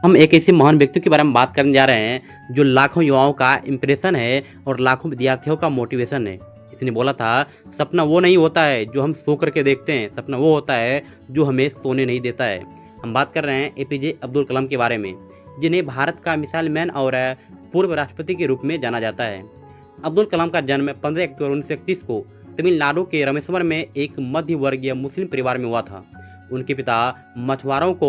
हम एक ऐसे महान व्यक्ति के बारे में बात करने जा रहे हैं जो लाखों युवाओं का इम्प्रेशन है और लाखों विद्यार्थियों का मोटिवेशन है। किसी ने बोला था, सपना वो नहीं होता है जो हम सो करके देखते हैं, सपना वो होता है जो हमें सोने नहीं देता है। हम बात कर रहे हैं एपीजे अब्दुल कलाम के बारे में, जिन्हें भारत का मिसाइल मैन और पूर्व राष्ट्रपति के रूप में जाना जाता है। अब्दुल कलाम का जन्म 15 अक्टूबर 1931 को तमिलनाडु के रामेश्वरम में एक मध्य वर्गीय मुस्लिम परिवार में हुआ था। उनके पिता मछुआरों को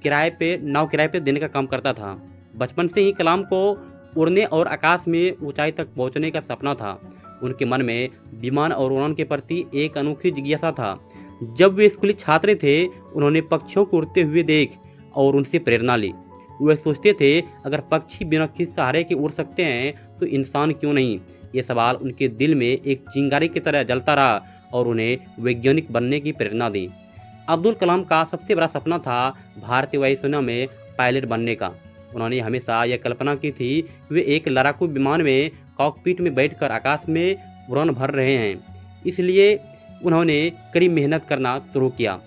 नाव किराए पे देने का काम करता था। बचपन से ही कलाम को उड़ने और आकाश में ऊंचाई तक पहुंचने का सपना था। उनके मन में विमान और उड़ान के प्रति एक अनोखी जिज्ञासा था। जब वे स्कूली छात्र थे, उन्होंने पक्षियों को उड़ते हुए देख और उनसे प्रेरणा ली। वे सोचते थे, अगर पक्षी बिना किसी सहारे के उड़ सकते हैं तो इंसान क्यों नहीं। ये सवाल उनके दिल में एक चिंगारी की तरह जलता रहा और उन्हें वैज्ञानिक बनने की प्रेरणा दी। अब्दुल कलाम का सबसे बड़ा सपना था भारतीय वायुसेना में पायलट बनने का। उन्होंने हमेशा यह कल्पना की थी वे एक लड़ाकू विमान में कॉकपिट में बैठकर आकाश में उड़ान भर रहे हैं। इसलिए उन्होंने कड़ी मेहनत करना शुरू किया।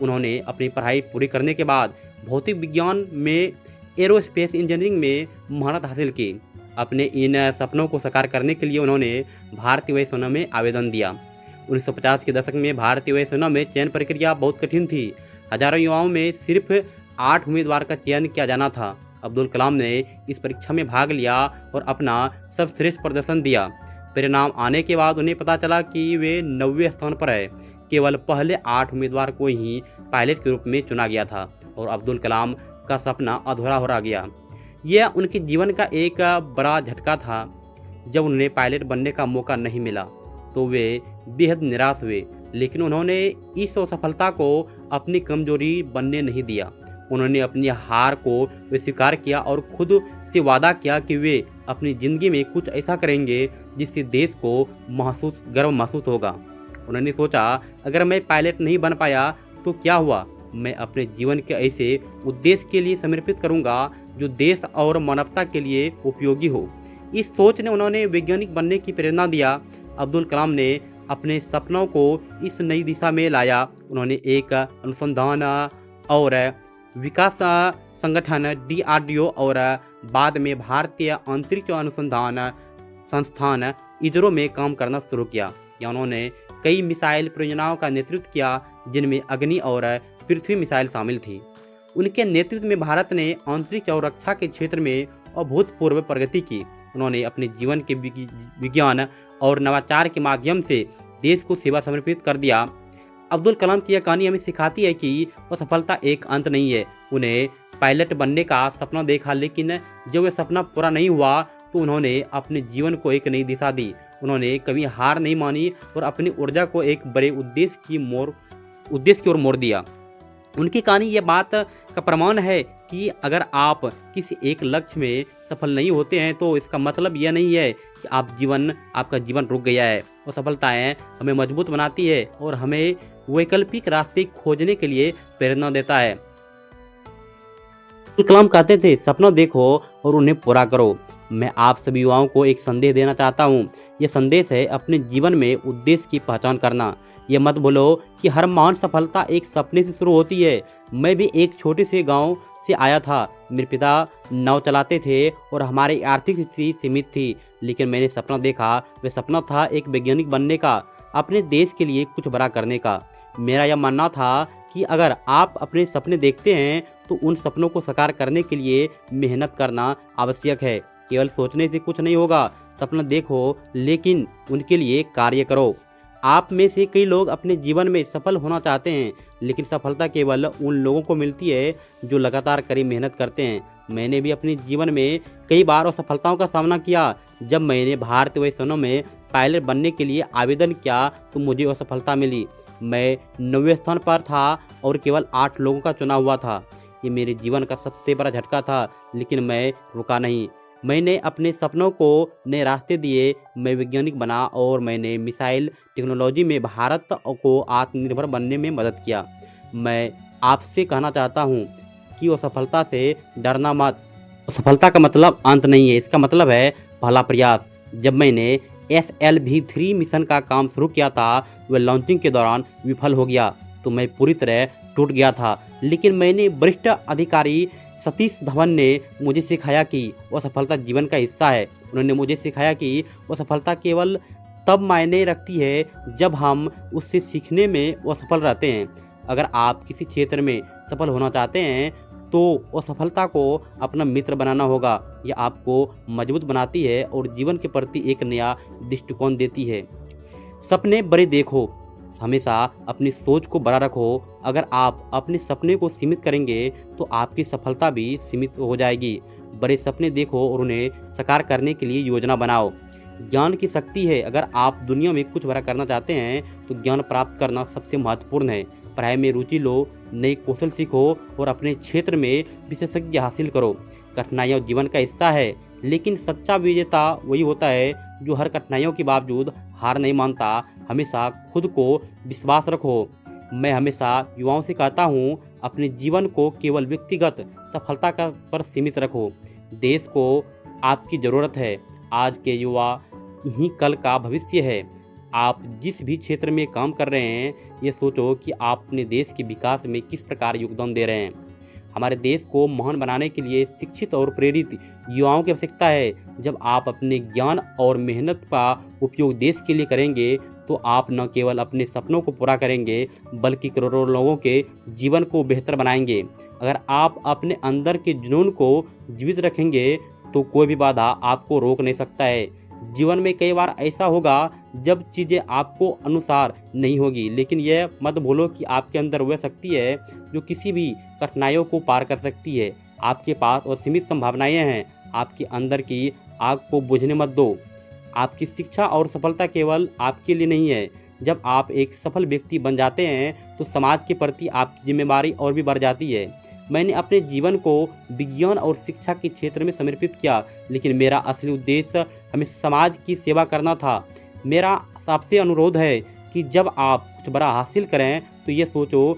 उन्होंने अपनी पढ़ाई पूरी करने के बाद भौतिक विज्ञान में एरोस्पेस इंजीनियरिंग में महारत हासिल की। अपने इन सपनों को साकार करने के लिए उन्होंने भारतीय वायुसेना में आवेदन दिया। 1950 के दशक में भारतीय वायुसेना में चयन प्रक्रिया बहुत कठिन थी। हजारों युवाओं में सिर्फ 8 उम्मीदवार का चयन किया जाना था। अब्दुल कलाम ने इस परीक्षा में भाग लिया और अपना सर्वश्रेष्ठ प्रदर्शन दिया। परिणाम आने के बाद उन्हें पता चला कि वे 90वें स्थान पर है। केवल पहले 8 उम्मीदवार को ही पायलट के रूप में चुना गया था और अब्दुल कलाम का सपना अधूरा हो रह गया। यह उनके जीवन का एक बड़ा झटका था। जब उन्हें पायलट बनने का मौका नहीं मिला तो वे बेहद निराश हुए, लेकिन उन्होंने इस असफलता को अपनी कमजोरी बनने नहीं दिया। उन्होंने अपनी हार को स्वीकार किया और खुद से वादा किया कि वे अपनी ज़िंदगी में कुछ ऐसा करेंगे जिससे देश को गर्व महसूस होगा। उन्होंने सोचा, अगर मैं पायलट नहीं बन पाया तो क्या हुआ, मैं अपने जीवन के ऐसे उद्देश्य के लिए समर्पित करूंगा जो देश और मानवता के लिए उपयोगी हो। इस सोच ने उन्होंने वैज्ञानिक बनने की प्रेरणा दिया। अब्दुल कलाम ने अपने सपनों को इस नई दिशा में लाया। उन्होंने एक अनुसंधान और विकास संगठन DRDO और बाद में भारतीय अंतरिक्ष अनुसंधान संस्थान इसरो में काम करना शुरू किया। या उन्होंने कई मिसाइल परियोजनाओं का नेतृत्व किया, जिनमें अग्नि और पृथ्वी मिसाइल शामिल थी। उनके नेतृत्व में भारत ने अंतरिक्ष और रक्षा के क्षेत्र में अभूतपूर्व प्रगति की। उन्होंने अपने जीवन के विज्ञान और नवाचार के माध्यम से देश को सेवा समर्पित कर दिया। अब्दुल कलाम की यह कहानी हमें सिखाती है कि असफलता एक अंत नहीं है। उन्हें पायलट बनने का सपना देखा, लेकिन जब वह सपना पूरा नहीं हुआ तो उन्होंने अपने जीवन को एक नई दिशा दी। उन्होंने कभी हार नहीं मानी और अपनी ऊर्जा को एक बड़े उद्देश्य की ओर मोड़ दिया। उनकी कहानी ये बात का प्रमाण है कि अगर आप किसी एक लक्ष्य में सफल नहीं होते हैं तो इसका मतलब यह नहीं है कि आपका जीवन रुक गया है। और सफलताएं हमें मजबूत बनाती है और हमें वैकल्पिक रास्ते खोजने के लिए प्रेरणा देता है। अब्दुल कलाम कहते थे, सपना देखो और उन्हें पूरा करो। मैं आप सभी युवाओं को एक संदेश देना चाहता हूँ। यह संदेश है अपने जीवन में उद्देश्य की पहचान करना। यह मत भूलो कि हर महान सफलता एक सपने से शुरू होती है। मैं भी एक छोटे से गांव से आया था। मेरे पिता नाव चलाते थे और हमारी आर्थिक स्थिति सीमित थी, लेकिन मैंने सपना देखा। वह सपना था एक वैज्ञानिक बनने का, अपने देश के लिए कुछ बड़ा करने का। मेरा यह मानना था कि अगर आप अपने सपने देखते हैं तो उन सपनों को साकार करने के लिए मेहनत करना आवश्यक है। केवल सोचने से कुछ नहीं होगा। सपना देखो, लेकिन उनके लिए कार्य करो। आप में से कई लोग अपने जीवन में सफल होना चाहते हैं, लेकिन सफलता केवल उन लोगों को मिलती है जो लगातार कड़ी मेहनत करते हैं। मैंने भी अपने जीवन में कई बार असफलताओं का सामना किया। जब मैंने भारतीय वायुसेना में पायलट बनने के लिए आवेदन किया तो मुझे असफलता मिली। मैं 90वें स्थान पर था और केवल 8 लोगों का चुना हुआ था। ये मेरे जीवन का सबसे बड़ा झटका था, लेकिन मैं रुका नहीं। मैंने अपने सपनों को नए रास्ते दिए। मैं वैज्ञानिक बना और मैंने मिसाइल टेक्नोलॉजी में भारत को आत्मनिर्भर बनने में मदद किया। मैं आपसे कहना चाहता हूँ कि असफलता से डरना मत। असफलता का मतलब अंत नहीं है, इसका मतलब है पहला प्रयास। जब मैंने SLV-3 मिशन का काम शुरू किया था, वह लॉन्चिंग के दौरान विफल हो गया तो मैं पूरी तरह टूट गया था। लेकिन मैंने वरिष्ठ अधिकारी सतीश धवन ने मुझे सिखाया कि असफलता जीवन का हिस्सा है। उन्होंने मुझे सिखाया कि असफलता केवल तब मायने रखती है जब हम उससे सीखने में असफल रहते हैं। अगर आप किसी क्षेत्र में सफल होना चाहते हैं तो असफलता को अपना मित्र बनाना होगा। यह आपको मजबूत बनाती है और जीवन के प्रति एक नया दृष्टिकोण देती है। सपने बड़े देखो, हमेशा अपनी सोच को बड़ा रखो। अगर आप अपने सपने को सीमित करेंगे तो आपकी सफलता भी सीमित हो जाएगी। बड़े सपने देखो और उन्हें साकार करने के लिए योजना बनाओ। ज्ञान की शक्ति है। अगर आप दुनिया में कुछ बड़ा करना चाहते हैं तो ज्ञान प्राप्त करना सबसे महत्वपूर्ण है। पढ़ाई में रुचि लो, नई कौशल सीखो और अपने क्षेत्र में विशेषज्ञ हासिल करो। कठिनाइयाँ जीवन का हिस्सा है, लेकिन सच्चा विजेता वही होता है जो हर कठिनाइयों के बावजूद हार नहीं मानता। हमेशा खुद को विश्वास रखो। मैं हमेशा युवाओं से कहता हूँ, अपने जीवन को केवल व्यक्तिगत सफलता पर सीमित रखो। देश को आपकी ज़रूरत है। आज के युवा ही कल का भविष्य है। आप जिस भी क्षेत्र में काम कर रहे हैं, ये सोचो कि आप अपने देश के विकास में किस प्रकार योगदान दे रहे हैं। हमारे देश को महान बनाने के लिए शिक्षित और प्रेरित युवाओं की आवश्यकता है। जब आप अपने ज्ञान और मेहनत का उपयोग देश के लिए करेंगे तो आप न केवल अपने सपनों को पूरा करेंगे बल्कि करोड़ों लोगों के जीवन को बेहतर बनाएंगे। अगर आप अपने अंदर के जुनून को जीवित रखेंगे तो कोई भी बाधा आपको रोक नहीं सकता है। जीवन में कई बार ऐसा होगा जब चीज़ें आपको अनुसार नहीं होगी, लेकिन यह मत भूलो कि आपके अंदर वह शक्ति है जो किसी भी कठिनाइयों को पार कर सकती है। आपके पास असीमित संभावनाएं हैं। आपके अंदर की आग को बुझने मत दो। आपकी शिक्षा और सफलता केवल आपके लिए नहीं है। जब आप एक सफल व्यक्ति बन जाते हैं तो समाज के प्रति आपकी जिम्मेदारी और भी बढ़ जाती है। मैंने अपने जीवन को विज्ञान और शिक्षा के क्षेत्र में समर्पित किया, लेकिन मेरा असली उद्देश्य हमें समाज की सेवा करना था। मेरा आपसे अनुरोध है कि जब आप कुछ बड़ा हासिल करें तो ये सोचो